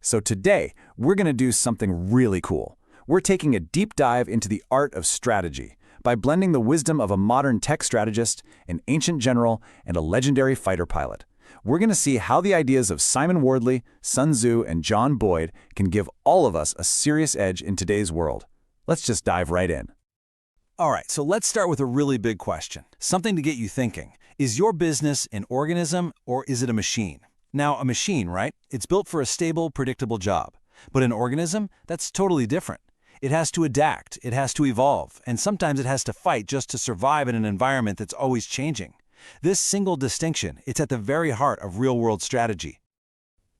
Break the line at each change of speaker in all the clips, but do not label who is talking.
So today, we're going to do something really cool. We're taking a deep dive into the art of strategy by blending the wisdom of a modern tech strategist, an ancient general, and a legendary fighter pilot. We're going to see how the ideas of Simon Wardley, Sun Tzu, and John Boyd can give all of us a serious edge in today's world. Let's just dive right in.
All right, so let's start with a really big question. Something to get you thinking. Is your business an organism or is it a machine? Now, a machine, right? It's built for a stable, predictable job. But an organism? That's totally different. It has to adapt, it has to evolve, and sometimes it has to fight just to survive in an environment that's always changing. This single distinction, it's at the very heart of real-world strategy.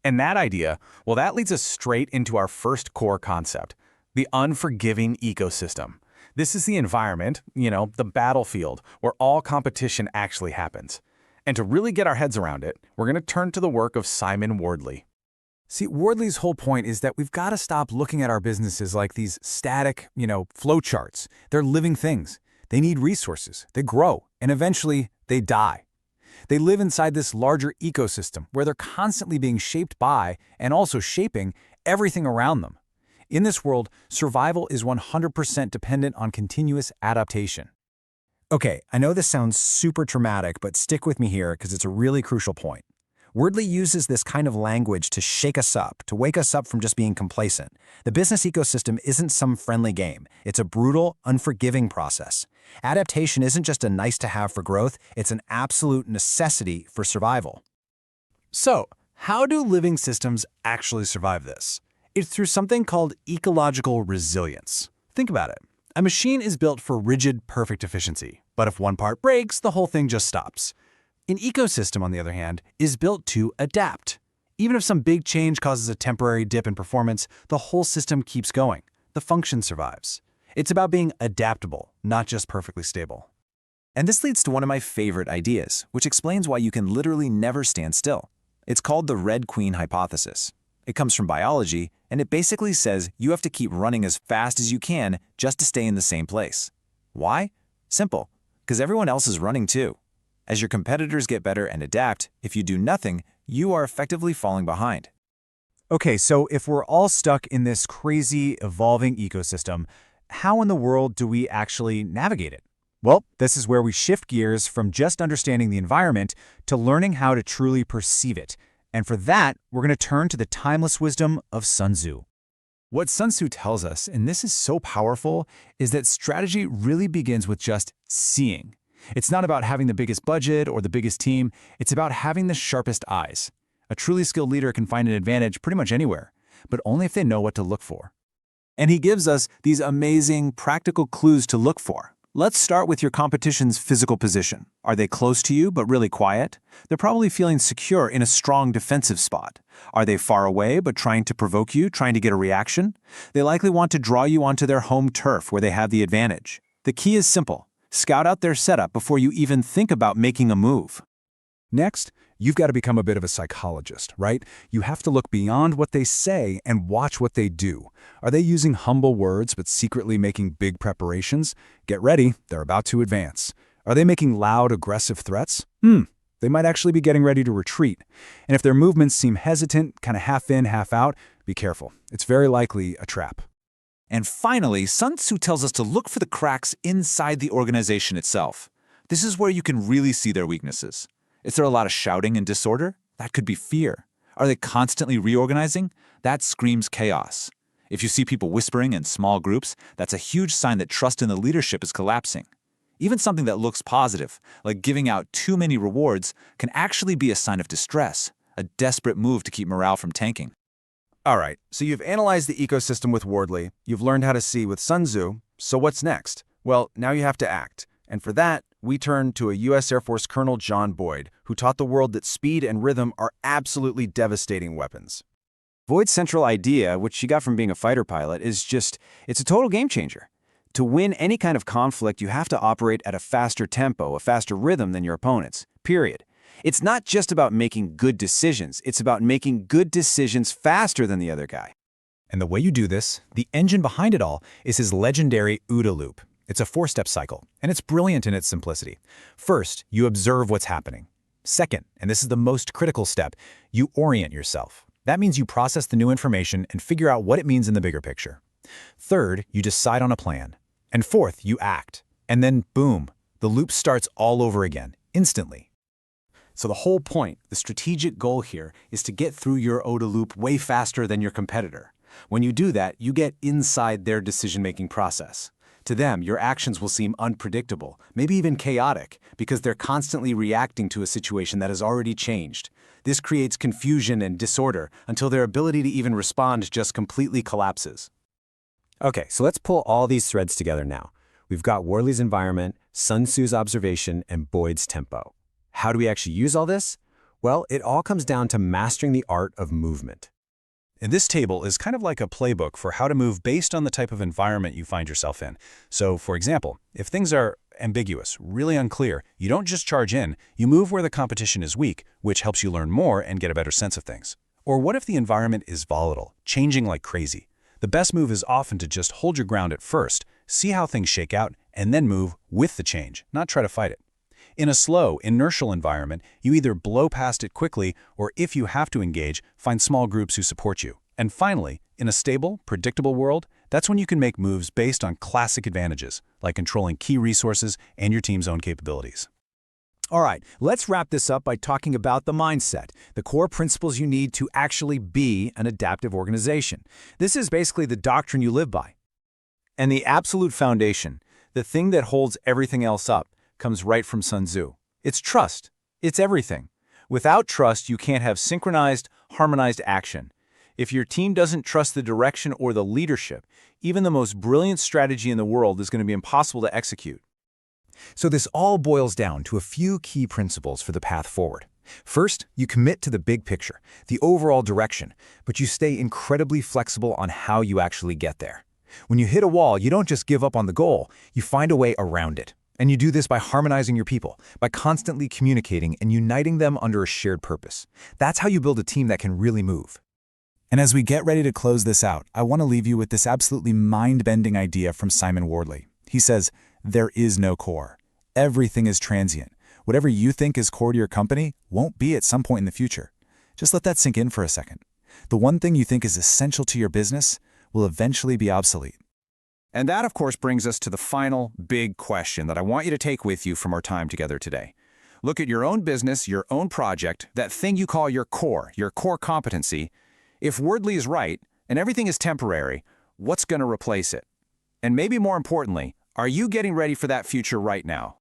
And that idea, well, that leads us straight into our first core concept, the unforgiving ecosystem. This is the environment, the battlefield, where all competition actually happens. And to really get our heads around it, we're going to turn to the work of Simon Wardley. See, Wardley's whole point is that we've got to stop looking at our businesses like these static, flow charts. They're living things. They need resources, they grow, and eventually they die. They live inside this larger ecosystem where they're constantly being shaped by and also shaping everything around them. In this world, survival is 100% dependent on continuous adaptation.
Okay, I know this sounds super traumatic, but stick with me here because it's a really crucial point. Wordley uses this kind of language to shake us up, to wake us up from just being complacent. The business ecosystem isn't some friendly game. It's a brutal, unforgiving process. Adaptation isn't just a nice-to-have for growth, it's an absolute necessity for survival.
So, how do living systems actually survive this? It's through something called ecological resilience. Think about it. A machine is built for rigid, perfect efficiency, but if one part breaks, the whole thing just stops. An ecosystem, on the other hand, is built to adapt. Even if some big change causes a temporary dip in performance, the whole system keeps going. The function survives. It's about being adaptable, not just perfectly stable.
And this leads to one of my favorite ideas, which explains why you can literally never stand still. It's called the Red Queen hypothesis. It comes from biology, and it basically says you have to keep running as fast as you can just to stay in the same place. Why? Simple. Because everyone else is running too. As your competitors get better and adapt, if you do nothing, you are effectively falling behind.
Okay, so if we're all stuck in this crazy, evolving ecosystem, how in the world do we actually navigate it? Well, this is where we shift gears from just understanding the environment to learning how to truly perceive it. And for that, we're going to turn to the timeless wisdom of Sun Tzu. What Sun Tzu tells us, and this is so powerful, is that strategy really begins with just seeing. It's not about having the biggest budget or the biggest team, it's about having the sharpest eyes. A truly skilled leader can find an advantage pretty much anywhere, but only if they know what to look for.
And he gives us these amazing, practical clues to look for. Let's start with your competition's physical position. Are they close to you but really quiet? They're probably feeling secure in a strong defensive spot. Are they far away but trying to provoke you, trying to get a reaction? They likely want to draw you onto their home turf where they have the advantage. The key is simple. Scout out their setup before you even think about making a move.
Next, you've got to become a bit of a psychologist, right? You have to look beyond what they say and watch what they do. Are they using humble words but secretly making big preparations? Get ready, they're about to advance. Are they making loud, aggressive threats? They might actually be getting ready to retreat. And if their movements seem hesitant, kind of half in, half out, be careful. It's very likely a trap.
And finally, Sun Tzu tells us to look for the cracks inside the organization itself. This is where you can really see their weaknesses. Is there a lot of shouting and disorder? That could be fear. Are they constantly reorganizing? That screams chaos. If you see people whispering in small groups, that's a huge sign that trust in the leadership is collapsing. Even something that looks positive, like giving out too many rewards, can actually be a sign of distress, a desperate move to keep morale from tanking.
All right, so you've analyzed the ecosystem with Wardley, you've learned how to see with Sun Tzu, so what's next? Well, now you have to act. And for that, we turn to a U.S. Air Force Colonel John Boyd, who taught the world that speed and rhythm are absolutely devastating weapons.
Boyd's central idea, which she got from being a fighter pilot, is it's a total game changer. To win any kind of conflict, you have to operate at a faster tempo, a faster rhythm than your opponents, period. It's not just about making good decisions, it's about making good decisions faster than the other guy.
And the way you do this, the engine behind it all, is his legendary OODA loop. It's a 4-step cycle, and it's brilliant in its simplicity. First, you observe what's happening. Second, and this is the most critical step, you orient yourself.
That means you process the new information and figure out what it means in the bigger picture. Third, you decide on a plan. And fourth, you act. And then, boom, the loop starts all over again, instantly.
So the whole point, the strategic goal here, is to get through your OODA loop way faster than your competitor. When you do that, you get inside their decision-making process. To them, your actions will seem unpredictable, maybe even chaotic, because they're constantly reacting to a situation that has already changed. This creates confusion and disorder until their ability to even respond just completely collapses.
Okay, so let's pull all these threads together now. We've got Wardley's environment, Sun Tzu's observation, and Boyd's tempo. How do we actually use all this? Well, it all comes down to mastering the art of movement.
And this table is kind of like a playbook for how to move based on the type of environment you find yourself in. So, for example, if things are ambiguous, really unclear, you don't just charge in, you move where the competition is weak, which helps you learn more and get a better sense of things. Or what if the environment is volatile, changing like crazy? The best move is often to just hold your ground at first, see how things shake out, and then move with the change, not try to fight it. In a slow, inertial environment, you either blow past it quickly, or if you have to engage, find small groups who support you. And finally, in a stable, predictable world, that's when you can make moves based on classic advantages, like controlling key resources and your team's own capabilities. All right, let's wrap this up by talking about the mindset, the core principles you need to actually be an adaptive organization. This is basically the doctrine you live by. And the absolute foundation, the thing that holds everything else up, comes right from Sun Tzu. It's trust. It's everything. Without trust, you can't have synchronized, harmonized action. If your team doesn't trust the direction or the leadership, even the most brilliant strategy in the world is going to be impossible to execute. So this all boils down to a few key principles for the path forward. First, you commit to the big picture, the overall direction, but you stay incredibly flexible on how you actually get there. When you hit a wall, you don't just give up on the goal, you find a way around it. And you do this by harmonizing your people, by constantly communicating and uniting them under a shared purpose. That's how you build a team that can really move. And as we get ready to close this out, I want to leave you with this absolutely mind-bending idea from Simon Wardley. He says, there is no core. Everything is transient. Whatever you think is core to your company won't be at some point in the future. Just let that sink in for a second. The one thing you think is essential to your business will eventually be obsolete.
And that, of course, brings us to the final big question that I want you to take with you from our time together today. Look at your own business, your own project, that thing you call your core competency. If Wardley is right, and everything is temporary, what's going to replace it? And maybe more importantly, are you getting ready for that future right now?